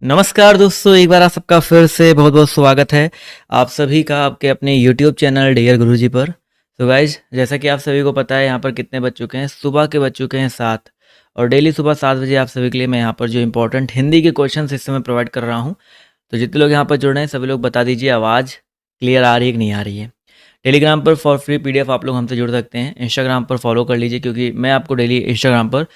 नमस्कार दोस्तों, एक बार आप सबका फिर से बहुत बहुत स्वागत है आप सभी का आपके अपने YouTube चैनल डियर गुरुजी पर। तो गाइज, जैसा कि आप सभी को पता है यहाँ पर कितने बज चुके हैं, सुबह के बज चुके हैं 7। और डेली सुबह 7 बजे आप सभी के लिए मैं यहाँ पर जो इंपॉर्टेंट हिंदी के क्वेश्चन इस समय प्रोवाइड कर रहा हूँ। तो जितने लोग यहाँ पर जुड़ रहे हैं सभी लोग बता दीजिए आवाज़ क्लियर आ रही है कि नहीं आ रही है। टेलीग्राम पर फॉर फ्री PDF आप लोग हमसे जुड़ सकते हैं। इंस्टाग्राम पर फॉलो कर लीजिए, क्योंकि मैं आपको डेली इंस्टाग्राम पर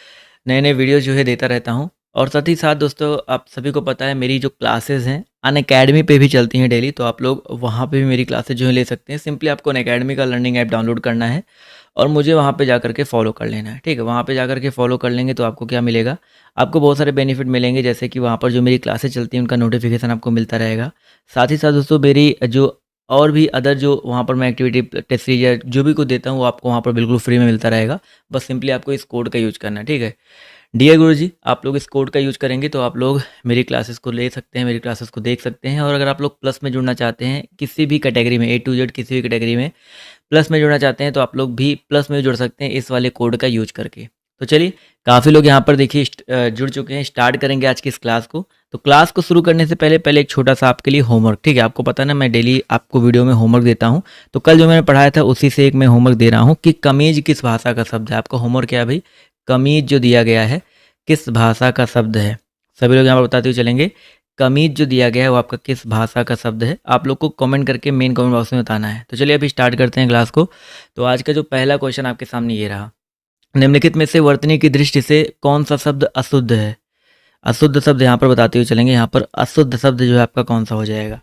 नए नए वीडियो जो है देता रहता हूँ। और साथ ही साथ दोस्तों, आप सभी को पता है मेरी जो क्लासेस हैं अनअकैडमी पे भी चलती हैं डेली, तो आप लोग वहाँ पे भी मेरी क्लासेस जो है ले सकते हैं। सिंपली आपको अनअकैडमी का लर्निंग ऐप डाउनलोड करना है और मुझे वहाँ पे जा करके फॉलो कर लेना है। ठीक है, वहाँ पे जा करके फॉलो कर लेंगे तो आपको क्या मिलेगा, आपको बहुत सारे बेनिफिट मिलेंगे। जैसे कि वहाँ पर जो मेरी क्लासेस चलती हैं उनका नोटिफिकेशन आपको मिलता रहेगा। साथ ही साथ दोस्तों, मेरी जो और भी अदर जो वहाँ पर मैं एक्टिविटी टेस्ट सीरीज या जो भी कुछ देता हूँ वो आपको वहाँ पर बिल्कुल फ्री में मिलता रहेगा। बस सिंपली आपको इस कोड का यूज़ करना है। ठीक है डियर गुरुजी, आप लोग इस कोड का यूज़ करेंगे तो आप लोग मेरी क्लासेस को ले सकते हैं, मेरी क्लासेस को देख सकते हैं। और अगर आप लोग प्लस में जुड़ना चाहते हैं किसी भी कैटेगरी में, A to Z किसी भी कैटेगरी में प्लस में जुड़ना चाहते हैं, तो आप लोग भी प्लस में जुड़ सकते हैं इस वाले कोड का यूज करके। तो चलिए, काफ़ी लोग यहाँ पर देखिए जुड़ चुके हैं। स्टार्ट करेंगे आज की इस क्लास को। तो क्लास को शुरू करने से पहले एक छोटा सा आपके लिए होमवर्क। ठीक है, आपको पता है ना मैं डेली आपको वीडियो में होमवर्क देता हूँ। तो कल जो मैंने पढ़ाया था उसी से एक मैं होमवर्क दे रहा हूँ कि कमीज किस भाषा का शब्द है। आपका होमवर्क क्या है भाई, कमीज जो दिया गया है किस भाषा का शब्द है। सभी लोग यहाँ पर बताते हुए चलेंगे, कमीज जो दिया गया है वो आपका किस भाषा का शब्द है। आप लोग को कमेंट करके मेन कमेंट बॉक्स में बताना है। तो चलिए अभी स्टार्ट करते हैं क्लास को। तो आज का जो पहला क्वेश्चन आपके सामने ये रहा, निम्नलिखित में से वर्तनी की दृष्टि से कौन सा शब्द अशुद्ध है। अशुद्ध शब्द यहाँ पर बताते हुए चलेंगे। यहाँ पर अशुद्ध शब्द जो है आपका कौन सा हो जाएगा।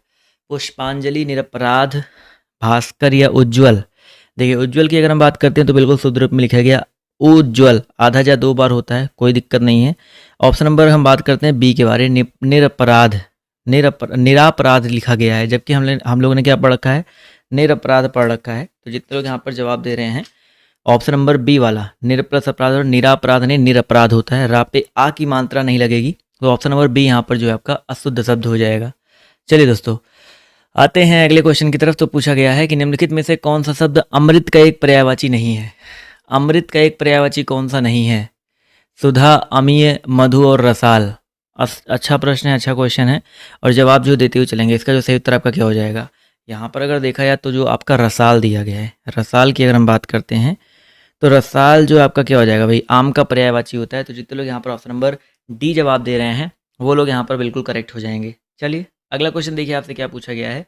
पुष्पांजलि, निरपराध, भास्कर या उज्ज्वल। देखिए, उज्ज्वल की अगर हम बात करते हैं तो बिल्कुल शुद्ध रूप में लिखा गया उज्ज्वल, आधा या 2 बार होता है, कोई दिक्कत नहीं है। ऑप्शन नंबर हम बात करते हैं बी के बारे में, निरपराध। निरापराध लिखा गया है, जबकि हम लोगों ने क्या पढ़ रखा है, निरपराध पढ़ रखा है। तो जितने लोग यहाँ पर जवाब दे रहे हैं ऑप्शन नंबर बी वाला, निरपराध अपराध और निरापराध नहीं निरपराध होता है, रा पे आ की मात्रा नहीं लगेगी। तो ऑप्शन नंबर बी यहाँ पर जो है आपका अशुद्ध शब्द हो जाएगा। चलिए दोस्तों, आते हैं अगले क्वेश्चन की तरफ। तो पूछा गया है कि निम्नलिखित में से कौन सा शब्द अमृत का एक पर्यायवाची नहीं है। अमृत का एक पर्यायवाची कौन सा नहीं है। सुधा, अमीय, मधु और रसाल। अच्छा प्रश्न है, अच्छा क्वेश्चन है। और जवाब जो देते हुए चलेंगे, इसका जो सही उत्तर आपका क्या हो जाएगा। यहाँ पर अगर देखा जाए तो जो आपका रसाल दिया गया है, रसाल की अगर हम बात करते हैं तो रसाल जो आपका क्या हो जाएगा भाई, आम का पर्यायवाची होता है। तो जितने लोग यहाँ पर ऑप्शन नंबर डी जवाब दे रहे हैं वो लोग यहाँ पर बिल्कुल करेक्ट हो जाएंगे। चलिए अगला क्वेश्चन देखिए, आपसे क्या पूछा गया है।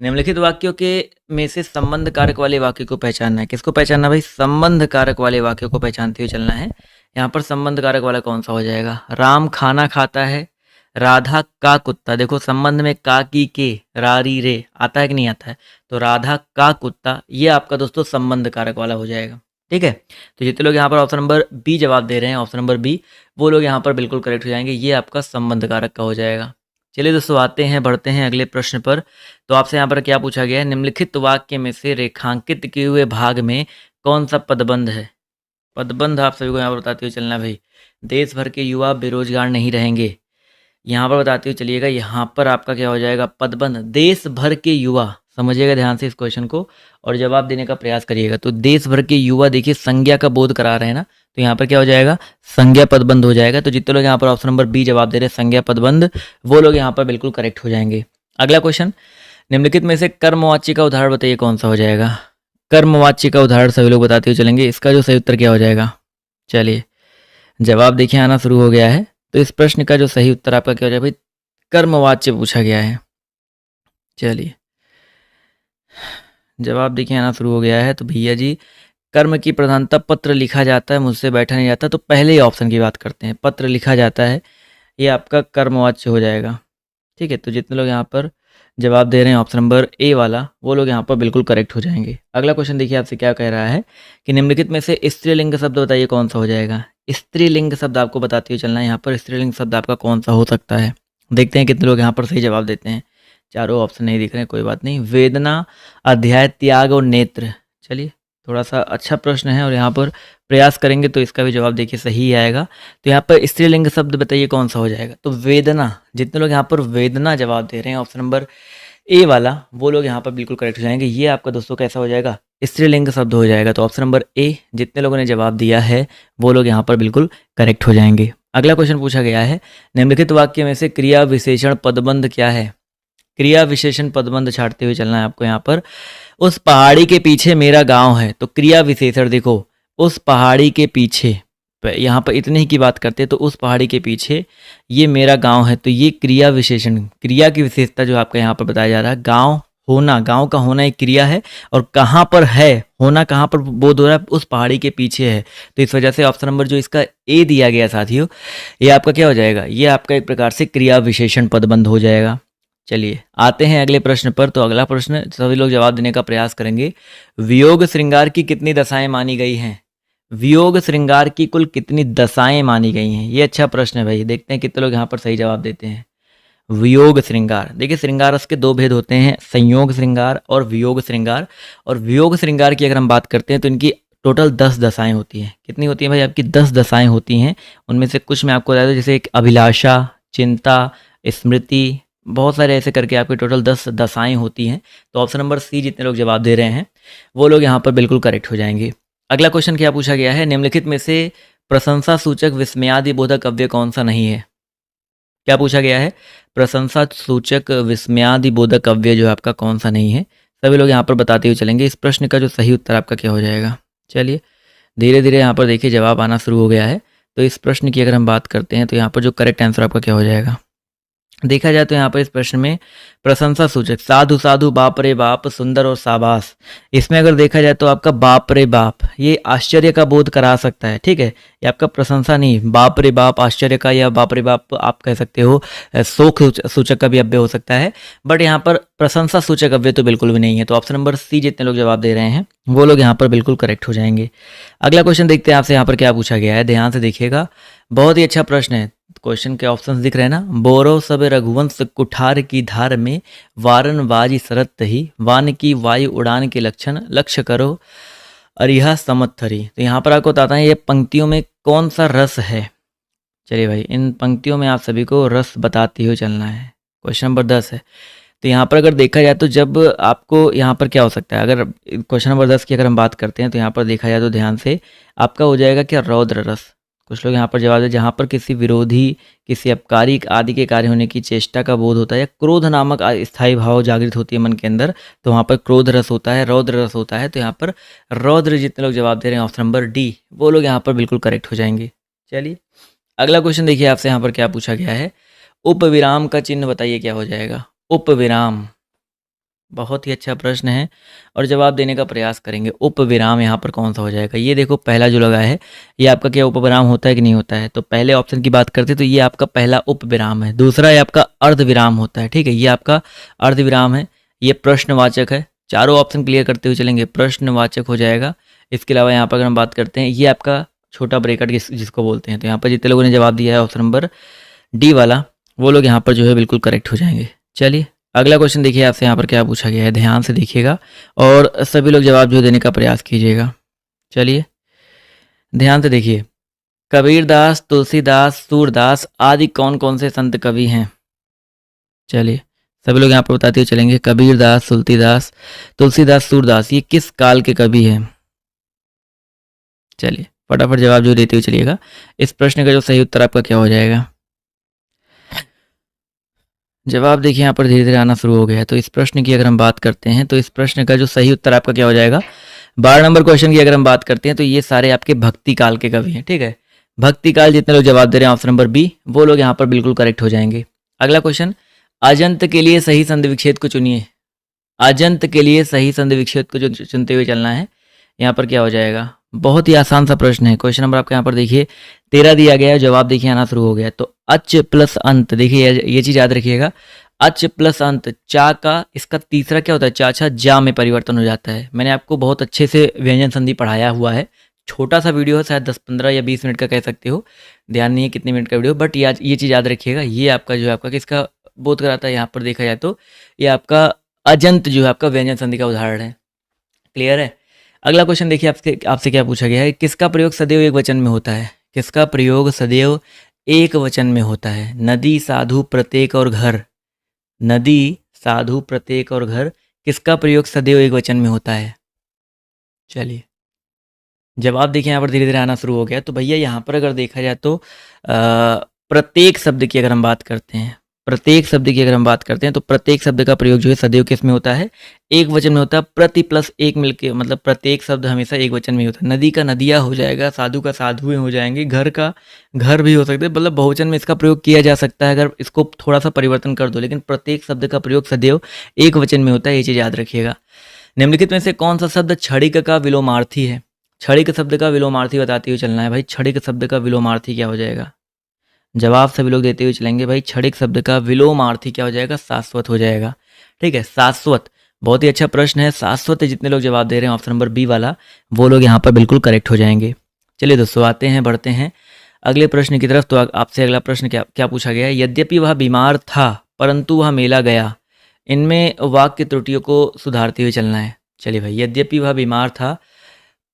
निम्नलिखित वाक्यों के में से संबंध कारक वाले वाक्य को पहचानना है। किसको पहचानना भाई, संबंध कारक वाले वाक्यों को पहचानते हुए चलना है। यहाँ पर संबंध कारक वाला कौन सा हो जाएगा। राम खाना खाता है, राधा का कुत्ता। देखो संबंध में का की के रारी रे आता है कि नहीं आता है, तो राधा का कुत्ता ये आपका दोस्तों संबंध कारक वाला हो जाएगा। ठीक है, तो जितने लोग यहाँ पर ऑप्शन नंबर बी जवाब दे रहे हैं, ऑप्शन नंबर बी, वो लोग यहाँ पर बिल्कुल करेक्ट हो जाएंगे। ये आपका संबंध कारक का हो जाएगा। चलिए दोस्तों, आते हैं बढ़ते हैं अगले प्रश्न पर। तो आपसे यहाँ पर क्या पूछा गया है, निम्नलिखित वाक्य में से रेखांकित किए हुए भाग में कौन सा पदबंध है। पदबंध आप सभी को यहाँ पर बताते हुए चलना भाई। देश भर के युवा बेरोजगार नहीं रहेंगे, यहाँ पर बताते हुए चलिएगा। यहाँ पर आपका क्या हो जाएगा, पदबंध देश भर के युवा। समझिएगा ध्यान से इस क्वेश्चन को और जवाब देने का प्रयास करिएगा। तो देश भर के युवा, देखिए संज्ञा का बोध करा रहे हैं ना, तो यहाँ पर क्या हो जाएगा, संज्ञा पदबंध हो जाएगा। तो जितने लोग यहाँ पर ऑप्शन नंबर बी जवाब दे रहे हैं संज्ञा पदबंध, वो लोग यहाँ पर बिल्कुल करेक्ट हो जाएंगे। अगला क्वेश्चन, निम्नलिखित में से कर्मवाच्य का उदाहरण बताइए कौन सा हो जाएगा। कर्मवाच्य का उदाहरण सभी लोग बताते हुए चलेंगे। इसका जो सही उत्तर क्या हो जाएगा, चलिए जवाब देखिए आना शुरू हो गया है। तो इस प्रश्न का जो सही उत्तर आपका क्या हो जाएगा भाई, कर्मवाच्य पूछा गया है। चलिए जवाब देखिए आना शुरू हो गया है। तो भैया जी, कर्म की प्रधानता पत्र लिखा जाता है, मुझसे बैठा नहीं जाता। तो पहले ही ऑप्शन की बात करते हैं, पत्र लिखा जाता है, ये आपका कर्मवाच्य हो जाएगा। ठीक है, तो जितने लोग यहाँ पर जवाब दे रहे हैं ऑप्शन नंबर ए वाला, वो लोग यहाँ पर बिल्कुल करेक्ट हो जाएंगे। अगला क्वेश्चन देखिए, आपसे क्या कह रहा है कि निम्नलिखित में से स्त्रीलिंग शब्द बताइए कौन सा हो जाएगा। स्त्रीलिंग शब्द आपको बताते हुए चलना है। यहाँ पर स्त्रीलिंग शब्द आपका कौन सा हो सकता है, देखते हैं कितने लोग यहाँ पर सही जवाब देते हैं। चारों ऑप्शन नहीं दिख रहे हैं, कोई बात नहीं। वेदना, अध्याय, त्याग और नेत्र। चलिए थोड़ा सा अच्छा प्रश्न है और यहाँ पर प्रयास करेंगे तो इसका भी जवाब देखिए सही ही आएगा। तो यहाँ पर स्त्रीलिंग शब्द बताइए कौन सा हो जाएगा। तो वेदना, जितने लोग यहाँ पर वेदना जवाब दे रहे हैं ऑप्शन नंबर ए वाला, वो लोग यहाँ पर बिल्कुल करेक्ट हो जाएंगे। ये आपका दोस्तों कैसा हो जाएगा, स्त्रीलिंग शब्द हो जाएगा। तो ऑप्शन नंबर ए, जितने लोगों ने जवाब दिया है वो लोग यहाँ पर बिल्कुल करेक्ट हो जाएंगे। अगला क्वेश्चन पूछा गया है, निम्नलिखित वाक्य में से क्रिया विशेषण पदबंध क्या है? क्रिया विशेषण पदबंध छाटते हुए चलना है आपको यहाँ पर। उस पहाड़ी के पीछे मेरा गांव है, तो क्रिया विशेषण देखो, उस पहाड़ी के पीछे, यहाँ पर इतने ही की बात करते हैं, तो उस पहाड़ी के पीछे ये मेरा गांव है, तो ये क्रिया विशेषण, क्रिया की विशेषता जो आपका यहाँ पर बताया जा रहा है, गांव होना, गांव का होना एक क्रिया है, और कहाँ पर है, होना कहाँ पर बोध हो रहा है, उस पहाड़ी के पीछे है। तो इस वजह से ऑप्शन नंबर जो इसका ए दिया गया साथियों, ये आपका क्या हो जाएगा, ये आपका एक प्रकार से क्रिया विशेषण पदबंध हो जाएगा। चलिए आते हैं अगले प्रश्न पर। तो अगला प्रश्न सभी लोग जवाब देने का प्रयास करेंगे। वियोग श्रृंगार की कितनी दशाएं मानी गई हैं? वियोग श्रृंगार की कुल कितनी दशाएं मानी गई हैं? ये अच्छा प्रश्न है भाई, देखते हैं कितने लोग यहाँ पर सही जवाब देते हैं। वियोग श्रृंगार, देखिए श्रृंगार उसके दो भेद होते हैं, संयोग श्रृंगार और वियोग श्रृंगार। और वियोग श्रृंगार की अगर हम बात करते हैं तो इनकी टोटल 10 दशाएं होती हैं। कितनी होती हैं भाई? आपकी 10 दशाएं होती हैं। उनमें से कुछ मैं आपको बता दूं, जैसे एक अभिलाषा, चिंता, स्मृति, बहुत सारे ऐसे करके आपके टोटल 10 दशाएं होती हैं। तो ऑप्शन नंबर सी जितने लोग जवाब दे रहे हैं वो लोग यहाँ पर बिल्कुल करेक्ट हो जाएंगे। अगला क्वेश्चन क्या पूछा गया है, निम्नलिखित में से प्रशंसा सूचक विस्मयादि बोधक काव्य कौन सा नहीं है? क्या पूछा गया है? प्रशंसा सूचक विस्मयादि बोधक काव्य जो आपका कौन सा नहीं है? सभी लोग यहाँ पर बताते हुए चलेंगे। इस प्रश्न का जो सही उत्तर आपका क्या हो जाएगा? चलिए धीरे धीरे यहाँ पर देखिए जवाब आना शुरू हो गया है। तो इस प्रश्न की अगर हम बात करते हैं तो यहाँ पर जो करेक्ट आंसर आपका क्या हो जाएगा, देखा जाए तो यहाँ पर इस प्रश्न में प्रशंसा सूचक साधु साधु, बाप रे बाप, सुंदर और शाबाश, इसमें अगर देखा जाए तो आपका बाप रे बाप ये आश्चर्य का बोध करा सकता है, ठीक है। ये आपका प्रशंसा नहीं, बाप रे बाप आश्चर्य का, या बाप रे बाप आप कह सकते हो शोक सूचक का भी अव्यय हो सकता है, बट यहाँ पर प्रशंसा सूचक अव्यय तो बिल्कुल भी नहीं है। तो ऑप्शन नंबर सी जितने लोग जवाब दे रहे हैं वो लोग यहाँ पर बिल्कुल करेक्ट हो जाएंगे। अगला क्वेश्चन देखते हैं आपसे यहाँ पर क्या पूछा गया है, ध्यान से देखिएगा, बहुत ही अच्छा प्रश्न है। क्वेश्चन के ऑप्शंस दिख रहे हैं ना, बोरो सब रघुवंश कुठार की धार में, वारन वाजी सरत ही, वान की वायु उड़ान के लक्षण, लक्ष्य करो अरिहा समत्थरी। तो यहाँ पर आपको बताता है ये पंक्तियों में कौन सा रस है। चलिए भाई इन पंक्तियों में आप सभी को रस बताते हुए चलना है। क्वेश्चन नंबर 10 है। तो यहाँ पर अगर देखा जाए तो जब आपको यहाँ पर क्या हो सकता है, अगर क्वेश्चन नंबर 10 की अगर हम बात करते हैं तो यहाँ पर देखा जाए तो ध्यान से आपका हो जाएगा क्या, रौद्र रस। कुछ लोग यहाँ पर जवाब दें, जहाँ पर किसी विरोधी, किसी अपकारी आदि के कार्य होने की चेष्टा का बोध होता है, या क्रोध नामक स्थायी भाव जागृत होती है मन के अंदर, तो वहाँ पर क्रोध रस होता है, रौद्र रस होता है। तो यहाँ पर रौद्र जितने लोग जवाब दे रहे हैं ऑप्शन नंबर डी, वो लोग यहाँ पर बिल्कुल करेक्ट हो जाएंगे। चलिए अगला क्वेश्चन देखिए आपसे यहाँ पर क्या पूछा गया है, उपविराम का चिन्ह बताइए क्या हो जाएगा। उपविराम बहुत ही अच्छा प्रश्न है और जवाब देने का प्रयास करेंगे। उपविराम यहाँ पर कौन सा हो जाएगा, ये देखो पहला जो लगा है ये आपका क्या उपविराम होता है कि नहीं होता है। तो पहले ऑप्शन की बात करते तो ये आपका पहला उपविराम है। दूसरा ये आपका अर्धविराम होता है, ठीक है, ये आपका अर्धविराम है। ये प्रश्नवाचक है। चारों ऑप्शन क्लियर करते हुए चलेंगे, प्रश्नवाचक हो जाएगा। इसके अलावा यहाँ पर अगर हम बात करते हैं ये आपका छोटा ब्रेकेट जिसको बोलते हैं। तो यहाँ पर जितने लोगों ने जवाब दिया है ऑप्शन नंबर डी वाला, वो लोग यहाँ पर जो है बिल्कुल करेक्ट हो जाएंगे। चलिए अगला क्वेश्चन देखिए आपसे यहाँ पर क्या पूछा गया है, ध्यान से देखिएगा और सभी लोग जवाब जो देने का प्रयास कीजिएगा। चलिए ध्यान से देखिए, कबीरदास, तुलसीदास, सूरदास आदि कौन कौन से संत कवि हैं? चलिए सभी लोग यहाँ पर बताते हुए चलेंगे, कबीरदास, तुलसीदास, सूरदास ये किस काल के कवि हैं? चलिए फटाफट जवाब जो देते हुए चलिएगा। इस प्रश्न का जो सही उत्तर आपका क्या हो जाएगा, जवाब देखिए यहाँ पर धीरे धीरे आना शुरू हो गया है। तो इस प्रश्न की अगर हम बात करते हैं तो इस प्रश्न का जो सही उत्तर आपका क्या हो जाएगा, 12 नंबर क्वेश्चन की अगर हम बात करते हैं तो ये सारे आपके भक्ति काल के कवि हैं, ठीक है। भक्ति काल जितने लोग जवाब दे रहे हैं ऑप्शन नंबर बी, वो लोग यहाँ पर बिल्कुल करेक्ट हो जाएंगे। अगला क्वेश्चन, अजंत के लिए सही संधि विच्छेद को चुनिए। अजंत के लिए सही संधि विच्छेद को जो चुनते हुए चलना है, यहाँ पर क्या हो जाएगा, बहुत ही आसान सा प्रश्न है। क्वेश्चन नंबर आपके यहाँ पर देखिए 13 दिया गया है, जवाब देखिए आना शुरू हो गया है। तो अच प्लस अंत, देखिए ये चीज याद रखिएगा, अच प्लस अंत, चा का इसका तीसरा क्या होता है, चाचा जा में परिवर्तन हो जाता है। मैंने आपको बहुत अच्छे से व्यंजन संधि पढ़ाया हुआ है, छोटा सा वीडियो है, शायद 10-15 या 20 मिनट का कह सकते हो, ध्यान नहीं है कितने मिनट का वीडियो, बट ये चीज़ याद रखिएगा। ये आपका जो है आपका किसका बोध कराता है, यहाँ पर देखा जाए तो ये आपका अजंत जो है आपका व्यंजन संधि का उदाहरण है। क्लियर है। अगला क्वेश्चन देखिए आपसे क्या पूछा गया है, किसका प्रयोग सदैव एक वचन में होता है? किसका प्रयोग सदैव एक वचन में होता है? नदी, साधु, प्रत्येक और घर। नदी, साधु, प्रत्येक और घर, किसका प्रयोग सदैव एक वचन में होता है? चलिए जवाब देखिए यहाँ पर धीरे-धीरे आना शुरू हो गया। तो भैया यहाँ पर अगर देखा जाए तो प्रत्येक शब्द की अगर हम बात करते हैं, तो प्रत्येक शब्द का प्रयोग जो है सदैव किस में होता है? एक वचन में होता है। प्रति प्लस एक मिलके मतलब प्रत्येक शब्द हमेशा एक वचन में ही होता है। नदी का नदियाँ हो जाएगा, साधु का साधुएँ हो जाएँगे, घर का घर भी हो सकते हैं। मतलब बहुवचन में इसका प्रयोग किया जा सकता है अगर इसको थोड़ा-सा परिवर्तन कर दो, लेकिन प्रत्येक शब्द का प्रयोग सदैव एक वचन में होता है, ये चीज़ याद रखिएगा। निम्नलिखित में से कौन सा शब्द क्षणिक का विलोमार्थी है? क्षणिक शब्द का विलोमार्थी बताते हुए चलना है भाई। क्षणिक शब्द का विलोमार्थी क्या हो जाएगा? जवाब सभी लोग देते हुए चलेंगे भाई। क्षणिक शब्द का विलोमार्थी क्या हो जाएगा? शाश्वत हो जाएगा। ठीक है, शाश्वत। बहुत ही अच्छा प्रश्न है। शाश्वत जितने लोग जवाब दे रहे हैं ऑप्शन नंबर बी वाला, वो लोग यहाँ पर बिल्कुल करेक्ट हो जाएंगे। चलिए दोस्तों, आते हैं, बढ़ते हैं अगले प्रश्न की तरफ। तो आपसे अगला प्रश्न क्या क्या पूछा गया है? यद्यपि वह बीमार था परंतु वह मेला गया, इनमें वाक्य त्रुटियों को सुधारते हुए चलना है। चलिए भाई, यद्यपि वह बीमार था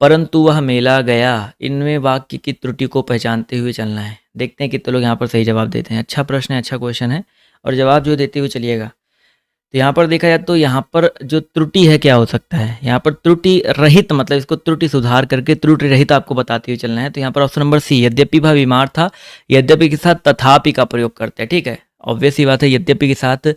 परंतु वह मेला गया, इनमें वाक्य की त्रुटि को पहचानते हुए चलना है। देखते हैं कितने लोग यहाँ पर सही जवाब देते हैं। अच्छा प्रश्न है, अच्छा क्वेश्चन है, और जवाब जो देते हुए चलिएगा। तो यहाँ पर देखा जाए तो यहाँ पर जो त्रुटि है क्या हो सकता है? यहाँ पर त्रुटि रहित, मतलब इसको त्रुटि सुधार करके त्रुटि रहित आपको बताते हुए चलना है। तो यहाँ पर ऑप्शन नंबर सी, यद्यपि वह बीमार था, यद्यपि के साथ तथापि का प्रयोग करते हैं। ठीक है, ऑब्वियस सी बात है, यद्यपि के साथ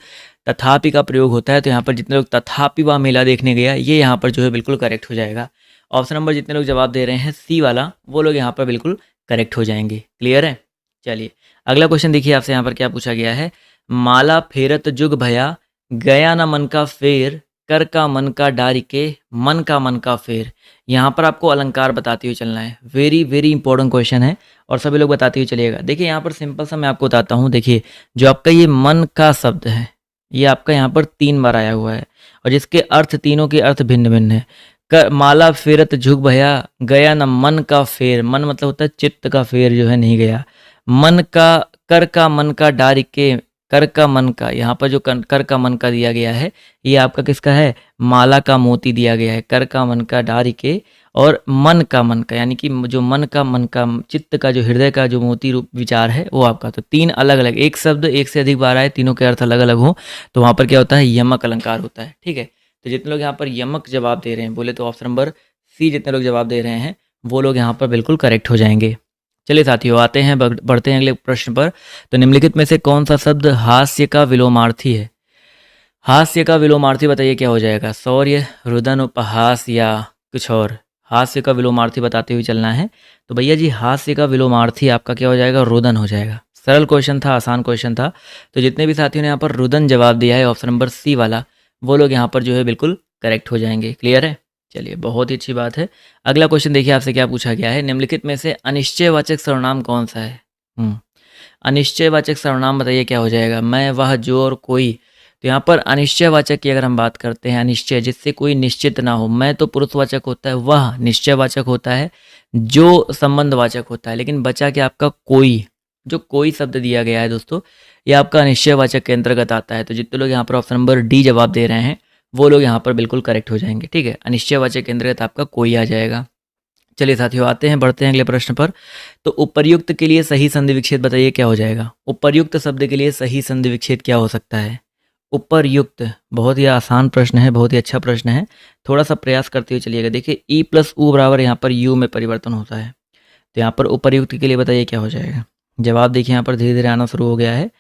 तथापि का प्रयोग होता है। तो यहाँ पर जितने लोग तथापि वह मेला देखने गया, ये यहाँ पर जो है बिल्कुल करेक्ट हो जाएगा। ऑप्शन नंबर जितने लोग जवाब दे रहे हैं सी वाला, वो लोग यहाँ पर बिल्कुल करेक्ट हो जाएंगे। क्लियर है? चलिए अगला क्वेश्चन देखिए, आपसे यहाँ पर क्या पूछा गया है? माला फेरत जुग भया, गया ना मन का फेर, कर का मन का डारी के, मन का फेर। यहाँ पर आपको अलंकार बताते हुए चलना है। वेरी वेरी इंपॉर्टेंट क्वेश्चन है, और सभी लोग बताते हुए चलिएगा। देखिए यहाँ पर सिंपल सा मैं आपको बताता हूँ। देखिए, जो आपका ये मन का शब्द है, ये आपका यहाँ पर 3 बार आया हुआ है, और जिसके अर्थ, तीनों के अर्थ भिन्न भिन्न है। माला फेरत झुक भया, गया न मन का फेर। मन मतलब होता है चित्त का, फेर जो है नहीं गया। मन का, कर का मन का डारी के, कर का मन का, यहाँ पर जो कर का मन का दिया गया है, ये आपका किसका है? माला का मोती दिया गया है। कर का मन का डारी के, और मन का, यानी कि जो मन का चित्त का, जो हृदय का जो मोती रूप विचार है, वो आपका। तो 3 अलग अलग, एक शब्द एक से अधिक बार आए, तीनों के अर्थ अलग अलग हो, तो वहाँ पर क्या होता है? यमक अलंकार होता है। ठीक है, तो जितने लोग यहाँ पर यमक जवाब दे रहे हैं, बोले तो ऑप्शन नंबर सी जितने लोग जवाब दे रहे हैं, वो लोग यहाँ पर बिल्कुल करेक्ट हो जाएंगे। चलिए साथियों, आते हैं, बढ़ते हैं अगले प्रश्न पर। तो निम्नलिखित में से कौन सा शब्द हास्य का विलोमार्थी है? हास्य का विलोमार्थी बताइए क्या हो जाएगा? शौर्य, रुदन, उपहास, या कुछ और? हास्य का विलोमार्थी बताते हुए चलना है। तो भैया जी, हास्य का विलोमार्थी आपका क्या हो जाएगा? रुदन हो जाएगा। सरल क्वेश्चन था, आसान क्वेश्चन था। तो जितने भी साथियों ने यहाँ पर रुदन जवाब दिया है, ऑप्शन नंबर सी वाला, वो लोग यहाँ पर जो है बिल्कुल करेक्ट हो जाएंगे। क्लियर है? चलिए, बहुत ही अच्छी बात है। अगला क्वेश्चन देखिए, आपसे क्या पूछा गया है? निम्नलिखित में से अनिश्चयवाचक सर्वनाम कौन सा है? अनिश्चयवाचक सर्वनाम बताइए क्या हो जाएगा? मैं, वह, जो और कोई। तो यहाँ पर अनिश्चयवाचक की अगर हम बात करते हैं, अनिश्चय जिससे कोई निश्चित ना हो। मैं तो पुरुषवाचक होता है, वह निश्चयवाचक होता है, जो संबंधवाचक होता है। लेकिन बचा कि आपका कोई, जो कोई शब्द दिया गया है दोस्तों, ये आपका अनिश्चयवाचक के अंतर्गत आता है। तो जितने लोग यहाँ पर ऑप्शन नंबर डी जवाब दे रहे हैं, वो लोग यहाँ पर बिल्कुल करेक्ट हो जाएंगे। ठीक है, अनिश्चयवाचक के अंतर्गत आपका कोई आ जाएगा। चलिए साथियों, आते हैं, बढ़ते हैं अगले प्रश्न पर। तो उपर्युक्त के लिए सही संधि विच्छेद बताइए क्या हो जाएगा? उपर्युक्त शब्द के लिए सही संधि विच्छेद क्या हो सकता है? उपर्युक्त, बहुत ही आसान प्रश्न है, बहुत ही अच्छा प्रश्न है। थोड़ा सा प्रयास करते हुए चलिएगा। देखिए, ई प्लस ऊ बराबर यहाँ पर यू में परिवर्तन होता है। तो यहाँ पर उपर्युक्त के लिए बताइए क्या हो जाएगा? जवाब देखिए यहाँ पर धीरे धीरे आना शुरू हो गया है।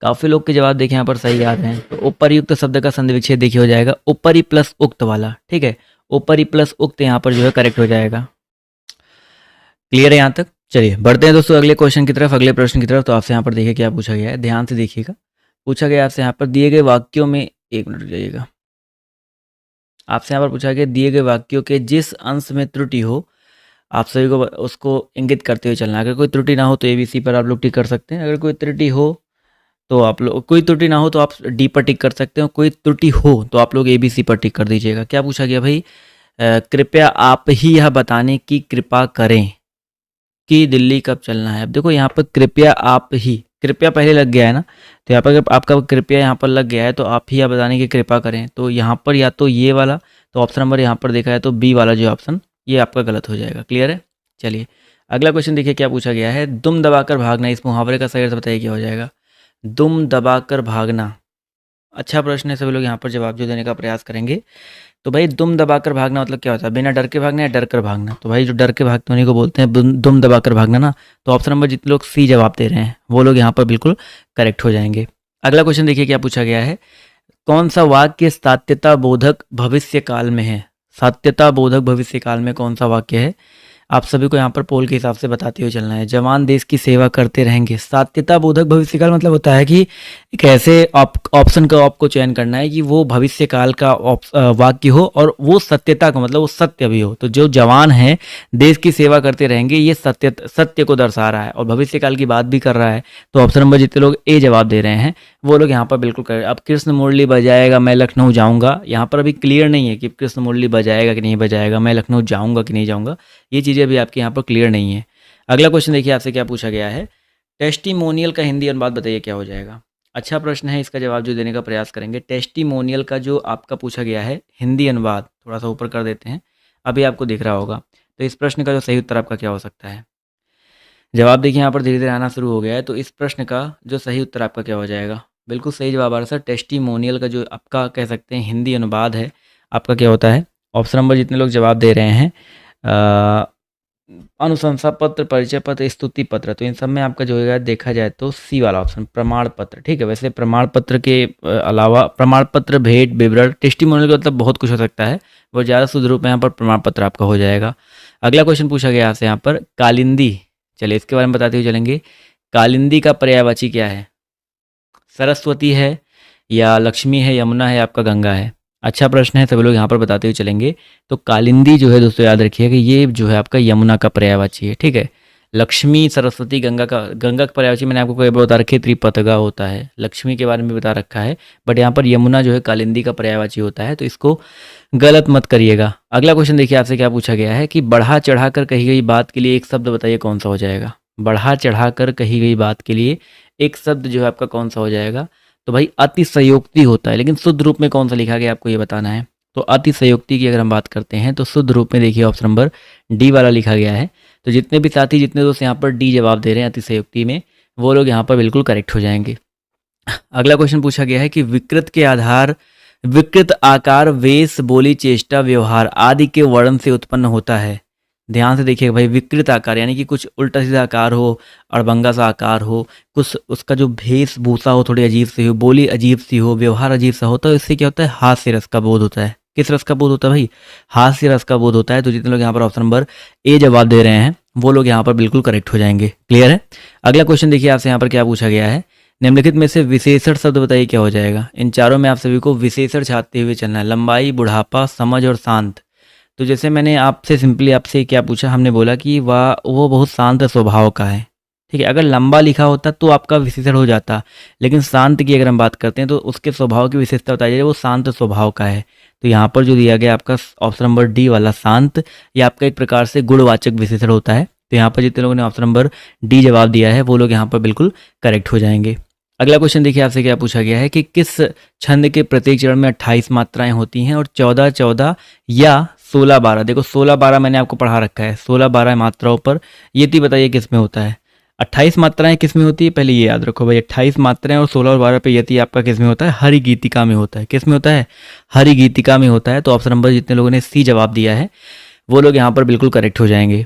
काफ़ी लोग के जवाब देखिए यहाँ पर सही आ रहे हैं। तो उपर्युक्त शब्द का संधि विच्छेद देखिए हो जाएगा ऊपरी प्लस उक्त वाला। ठीक है, ऊपरी प्लस उक्त यहाँ पर जो है करेक्ट हो जाएगा। क्लियर है यहाँ तक? चलिए बढ़ते हैं दोस्तों अगले क्वेश्चन की तरफ, अगले प्रश्न की तरफ। तो आपसे यहाँ पर देखिए क्या पूछा गया है, ध्यान से देखिएगा। पूछा गया आपसे यहाँ पर दिए गए वाक्यों में, एक मिनट रुक जाइएगा। आपसे यहाँ पर पूछा गया दिए गए वाक्यों के जिस अंश में त्रुटि हो, आप सभी को उसको इंगित करते हुए चलना। अगर कोई त्रुटि ना हो तो ABC पर आप लोग टिक कर सकते हैं। अगर कोई त्रुटि हो तो आप लोग, कोई त्रुटि ना हो तो आप D पर टिक कर सकते हो। कोई त्रुटि हो तो आप लोग ABC पर टिक कर दीजिएगा। क्या पूछा गया भाई? कृपया आप ही यह बताने की कृपा करें कि दिल्ली कब चलना है। अब देखो यहाँ पर कृपया आप ही, कृपया पहले लग गया है ना, तो यहाँ पर अगर आपका कृपया यहाँ पर लग गया है तो आप ही यह बताने की कृपा करें। तो यहाँ पर या तो ये वाला, तो ऑप्शन नंबर यहाँ पर देखा है तो बी वाला जो ऑप्शन, ये आपका गलत हो जाएगा। क्लियर है? चलिए अगला क्वेश्चन देखिए क्या पूछा गया है। दुम दबाकर भागना, इस मुहावरे का सही अर्थ बताइए क्या हो जाएगा? दुम दबाकर भागना। अच्छा प्रश्न है, सभी लोग यहाँ पर जवाब जो देने का प्रयास करेंगे। तो भाई दुम दबाकर भागना मतलब क्या होता है? बिना डर के भागना या डर कर भागना? तो भाई जो डर के भागते हैं उन्हीं को बोलते हैं दुम दबाकर भागना ना। तो ऑप्शन नंबर जितने लोग सी जवाब दे रहे हैं वो लोग यहाँ पर बिल्कुल करेक्ट हो जाएंगे। अगला क्वेश्चन देखिए क्या पूछा गया है। कौन सा वाक्य सात्यता बोधक भविष्य काल में है? सात्यता बोधक भविष्य काल में कौन सा वाक्य है? आप सभी को यहाँ पर पोल के हिसाब से बताते हुए चलना है। जवान देश की सेवा करते रहेंगे। सात्यता बोधक भविष्य काल मतलब होता है कि एक ऐसे ऑप्शन का आपको चयन करना है कि वो भविष्य काल का वाक्य हो और वो सत्यता का मतलब वो सत्य भी हो। तो जो जवान है देश की सेवा करते रहेंगे ये सत्य को दर्शा रहा है और भविष्य काल की बात भी कर रहा है। तो ऑप्शन नंबर जितने लोग ए जवाब दे रहे हैं वो लोग यहाँ पर बिल्कुल करें। अब कृष्ण मुरली बजाएगा मैं लखनऊ जाऊँगा, यहाँ पर अभी क्लियर नहीं है कि कृष्ण मुरली बजाएगा कि नहीं बजाएगा, मैं लखनऊ जाऊँगा कि नहीं जाऊँगा, ये चीज़ें अभी आपके यहाँ पर क्लियर नहीं है। अगला क्वेश्चन देखिए आपसे क्या पूछा गया है। टेस्टिमोनियल का हिंदी अनुवाद बताइए क्या हो जाएगा? अच्छा प्रश्न है, इसका जवाब जो देने का प्रयास करेंगे। टेस्टिमोनियल का जो आपका पूछा गया है हिंदी अनुवाद, थोड़ा सा ऊपर कर देते हैं, अभी आपको दिख रहा होगा। तो इस प्रश्न का जो सही उत्तर आपका क्या हो सकता है? जवाब देखिए यहाँ पर धीरे धीरे आना शुरू हो गया है। तो इस प्रश्न का जो सही उत्तर आपका क्या हो जाएगा? बिल्कुल सही जवाब आ रहा है सर। टेस्टिमोनियल का जो आपका कह सकते हैं हिंदी अनुवाद है आपका क्या होता है? ऑप्शन नंबर जितने लोग जवाब दे रहे हैं अनुशंसा पत्र, परिचय पत्र, स्तुति पत्र, तो इन सब में आपका जो है देखा जाए तो सी वाला ऑप्शन प्रमाण पत्र। ठीक है, वैसे प्रमाण पत्र के अलावा प्रमाण पत्र, भेंट, विवरण, टेस्टिमोनियल का मतलब बहुत कुछ हो सकता है, वो ज़्यादा शुद्ध रूप में यहाँ पर प्रमाण पत्र आपका हो जाएगा। अगला क्वेश्चन पूछा गया आपसे यहाँ पर कालिंदी, चलिए इसके बारे में बताते हुए चलेंगे। कालिंदी का पर्यायवाची क्या है? सरस्वती है या लक्ष्मी है, यमुना है, आपका गंगा है? अच्छा प्रश्न है, सभी लोग यहाँ पर बताते हुए चलेंगे। तो कालिंदी जो है दोस्तों याद रखिए कि ये जो है आपका यमुना का पर्यायवाची है। ठीक है, लक्ष्मी, सरस्वती, गंगा का पर्यायवाची मैंने आपको कई बार बता रखी है, त्रिपतगा होता है। लक्ष्मी के बारे में बता रखा है, बट यहाँ पर यमुना जो है कालिंदी का पर्यायवाची होता है, तो इसको गलत मत करिएगा। अगला क्वेश्चन देखिए आपसे क्या पूछा गया है कि बढ़ा चढ़ा कर कही गई बात के लिए एक शब्द बताइए कौन सा हो जाएगा? बढ़ा चढ़ा कर कही गई बात के लिए एक शब्द जो है आपका कौन सा हो जाएगा? तो भाई अतिशयोक्ति होता है, लेकिन शुद्ध रूप में कौन सा लिखा गया आपको ये बताना है। तो अतिशयोक्ति की अगर हम बात करते हैं तो शुद्ध रूप में देखिए ऑप्शन नंबर डी वाला लिखा गया है। तो जितने भी साथी, जितने दोस्त यहाँ पर डी जवाब दे रहे हैं अतिशयोक्ति में, वो लोग यहाँ पर बिल्कुल करेक्ट हो जाएंगे। अगला क्वेश्चन पूछा गया है कि विकृत आकार, वेश, बोली, चेष्टा, व्यवहार आदि के वर्ण से उत्पन्न होता है। ध्यान से देखिएगा भाई, विकृत आकार यानी कि कुछ उल्टा सीधा आकार हो, अड़बंगा सा आकार हो, कुछ उसका जो वेशभूषा हो थोड़ी अजीब सी हो, बोली अजीब सी हो, व्यवहार अजीब सा हो, तो इससे क्या होता है? हास्य रस का बोध होता है। किस रस का बोध होता है भाई? हास्य रस का बोध होता है। तो जितने लोग यहाँ पर ऑप्शन नंबर ए जवाब दे रहे हैं वो लोग यहाँ पर बिल्कुल करेक्ट हो जाएंगे। क्लियर है? अगला क्वेश्चन देखिए आपसे यहाँ पर क्या पूछा गया है। निम्नलिखित में से विशेषण शब्द बताइए क्या हो जाएगा? इन चारों में आप सभी को विशेषण छापते हुए चलना है। लंबाई, बुढ़ापा, समझ और शांत। तो जैसे मैंने आपसे सिंपली आपसे क्या पूछा, हमने बोला कि वो बहुत शांत स्वभाव का है। ठीक है, अगर लंबा लिखा होता तो आपका विशेषण हो जाता, लेकिन शांत की अगर हम बात करते हैं तो उसके स्वभाव की विशेषता बताई जाए, वो शांत स्वभाव का है। तो यहाँ पर जो दिया गया आपका ऑप्शन नंबर डी वाला शांत, ये आपका एक प्रकार से गुणवाचक विशेषण होता है। तो यहाँ पर जितने लोगों ने ऑप्शन नंबर डी जवाब दिया है वो लोग यहाँ पर बिल्कुल करेक्ट हो जाएंगे। अगला क्वेश्चन देखिए आपसे क्या पूछा गया है कि किस छंद के प्रत्येक चरण में 28 मात्राएं होती हैं और 14-14 या 16-12, देखो 16-12 मैंने आपको पढ़ा रखा है, 16-12 मात्राओं पर यति बताइए किस में होता है? 28 मात्राएं किस में होती है? पहले ये याद रखो भाई, 28 मात्राएं और 16 और 12 पे यति आपका किस में होता है? हरि गीतिका में होता है। किस में होता है? हरि गीतिका में होता है। तो ऑप्शन नंबर जितने लोगों ने सी जवाब दिया है वो लोग यहाँ पर बिल्कुल करेक्ट हो जाएंगे।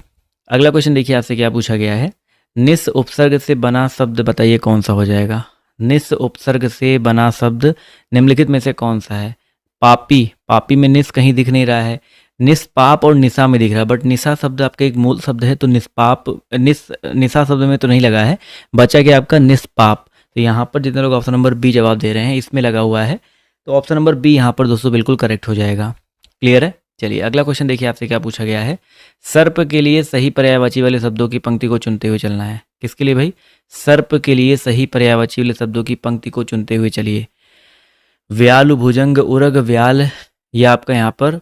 अगला क्वेश्चन देखिए आपसे क्या पूछा गया है। निस उपसर्ग से बना शब्द बताइए कौन सा हो जाएगा? निस उपसर्ग से बना शब्द निम्नलिखित में से कौन सा है? पापी, पापी में निस कहीं दिख नहीं रहा है, निष्पाप और निशा में दिख रहा है, बट निशा शब्द आपका एक मूल शब्द है, तो निशा शब्द में तो नहीं लगा है, बचा गया आपका निष्पाप। तो यहाँ पर जितने लोग ऑप्शन नंबर बी जवाब दे रहे हैं इसमें लगा हुआ है, तो ऑप्शन नंबर बी यहाँ पर दोस्तों बिल्कुल करेक्ट हो जाएगा। क्लियर है? चलिए अगला क्वेश्चन देखिए आपसे क्या पूछा गया है। सर्प के लिए सही पर्यायवाची वाले शब्दों की पंक्ति को चुनते हुए चलना है। किसके लिए भाई? सर्प के लिए सही पर्यायवाची वाले शब्दों की पंक्ति को चुनते हुए चलिए। व्याल, भुजंग, उरग, व्याल, या आपका यहाँ पर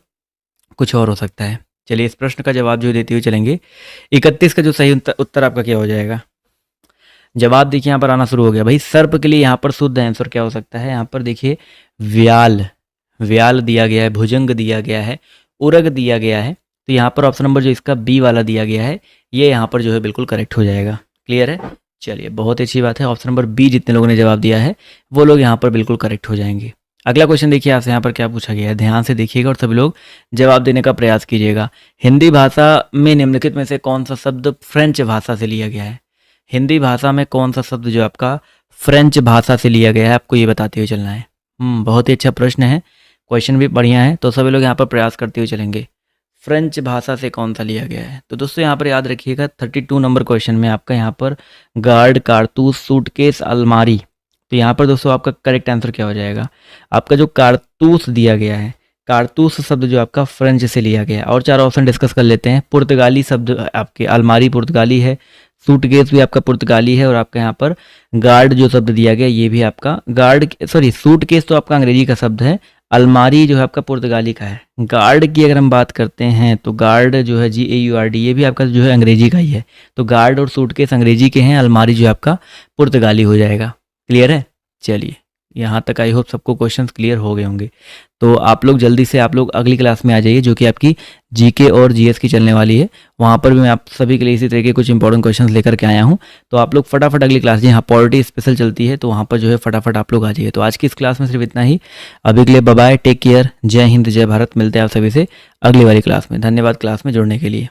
कुछ और हो सकता है। चलिए इस प्रश्न का जवाब जो देते हुए चलेंगे। 31 का जो सही उत्तर आपका क्या हो जाएगा? जवाब देखिए यहाँ पर आना शुरू हो गया भाई। सर्प के लिए यहाँ पर शुद्ध आंसर क्या हो सकता है? यहाँ पर देखिए व्याल, व्याल दिया गया है, भुजंग दिया गया है, उरग दिया गया है। तो यहाँ पर ऑप्शन नंबर जो इसका बी वाला दिया गया है ये यहाँ पर जो है बिल्कुल करेक्ट हो जाएगा। क्लियर है? चलिए बहुत अच्छी बात है, ऑप्शन नंबर बी जितने लोगों ने जवाब दिया है वो लोग यहाँ पर बिल्कुल करेक्ट हो जाएंगे। अगला क्वेश्चन देखिए आपसे यहाँ पर क्या पूछा गया है, ध्यान से देखिएगा और सभी लोग जवाब देने का प्रयास कीजिएगा। हिंदी भाषा में निम्नलिखित में से कौन सा शब्द फ्रेंच भाषा से लिया गया है? हिंदी भाषा में कौन सा शब्द जो आपका फ्रेंच भाषा से लिया गया है, आपको ये बताते हुए चलना है। बहुत ही अच्छा प्रश्न है, क्वेश्चन भी बढ़िया है, तो सभी लोग यहाँ पर प्रयास करते हुए चलेंगे। फ्रेंच भाषा से कौन सा लिया गया है? तो दोस्तों यहाँ पर याद रखिएगा 32 नंबर क्वेश्चन में आपका यहाँ पर गार्ड, कारतूस, सूटकेस, अलमारी। तो यहाँ पर दोस्तों आपका करेक्ट आंसर क्या हो जाएगा? आपका जो कारतूस दिया गया है, कारतूस शब्द जो आपका फ्रेंच से लिया गया है। और 4 ऑप्शन डिस्कस कर लेते हैं। पुर्तगाली शब्द आपके अलमारी पुर्तगाली है, सूटकेस भी आपका पुर्तगाली है, और आपका यहाँ पर गार्ड जो शब्द दिया गया ये भी आपका सूटकेस तो आपका अंग्रेजी का शब्द है, अलमारी जो है आपका पुर्तगाली का है। गार्ड की अगर हम बात करते हैं तो गार्ड जो है GAURD ये भी आपका जो है अंग्रेजी का ही है। तो गार्ड और सूटकेस अंग्रेजी के हैं, अलमारी जो है आपका पुर्तगाली हो जाएगा। क्लियर है? चलिए, यहाँ तक आई होप सबको क्वेश्चंस क्लियर हो गए होंगे। तो आप लोग जल्दी से आप लोग अगली क्लास में आ जाइए जो कि आपकी GK और GS की चलने वाली है। वहाँ पर भी मैं आप सभी के लिए इसी तरह के कुछ इंपॉर्टेंट क्वेश्चंस लेकर के आया हूँ। तो आप लोग फटाफट अगली क्लास, जहाँ पॉलिटी स्पेशल चलती है, तो वहाँ पर जो है फटाफट आप लोग आ जाइए। तो आज की इस क्लास में सिर्फ इतना ही। अभी के लिए बाय बाय, टेक केयर, जय हिंद, जय भारत। मिलते हैं आप सभी से अगली वाली क्लास में। धन्यवाद क्लास में जुड़ने के लिए।